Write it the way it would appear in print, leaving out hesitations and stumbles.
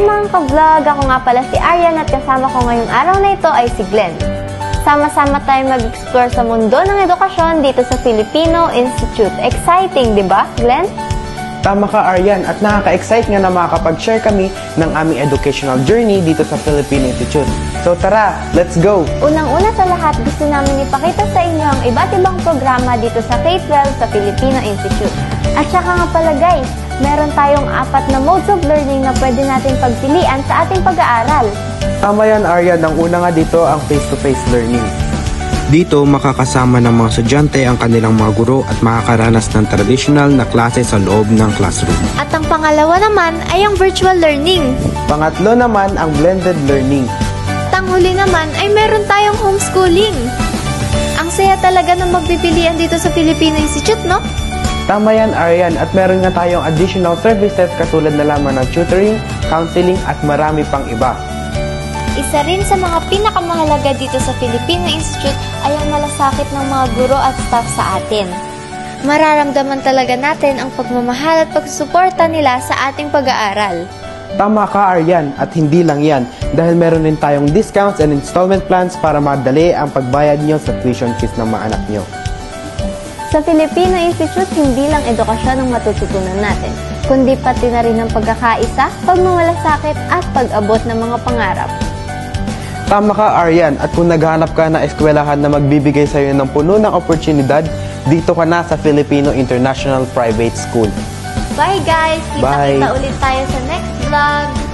mga ka-vlog! Ako nga pala si Arian at kasama ko ngayong araw na ito ay si Glenn. Sama-sama tayong mag-explore sa mundo ng edukasyon dito sa Filipino Institute. Exciting, di ba, Glenn? Tama ka, Arian, at nakaka-excite nga na makakapag-share kami ng aming educational journey dito sa Filipino Institute. So tara, let's go! Unang-una sa lahat, gusto namin ipakita sa inyo ang iba't ibang programa dito sa K-12 sa Filipino Institute. At saka nga pala guys, meron tayong 4 na modes of learning na pwede natin pagpilian sa ating pag-aaral. Tama yan, Arian. Ang una nga dito ang face-to-face learning. Dito, makakasama ng mga estudyante ang kanilang mga guro at makakaranas ng traditional na klase sa loob ng classroom. At ang pangalawa naman ay ang virtual learning. Pangatlo naman ang blended learning. Tanghuli naman ay meron tayong homeschooling. Ang saya talaga ng magpipilian dito sa Filipino Institute, no? Tama yan, Arian. At meron nga tayong additional services katulad na lamang ng tutoring, counseling at marami pang iba. Isa rin sa mga pinakamahalaga dito sa Filipino Institute ay ang malasakit ng mga guro at staff sa atin. Mararamdaman talaga natin ang pagmamahal at pagsusuporta nila sa ating pag-aaral. Tama ka, Arian. At hindi lang yan, dahil meron din tayong discounts and installment plans para madali ang pagbayad nyo sa tuition fees ng mga anak nyo. Sa Filipino Institute, hindi lang edukasyon ang matututunan natin, kundi pati na rin ang pagkakaisa, pagmamalasakit at pag-abot ng mga pangarap. Tama ka, Arian. At kung naghahanap ka na eskwelahan na magbibigay sa iyo ng puno ng oportunidad, dito ka na sa Filipino International Private School. Bye guys! Bye! Kita-kita ulit tayo sa next vlog!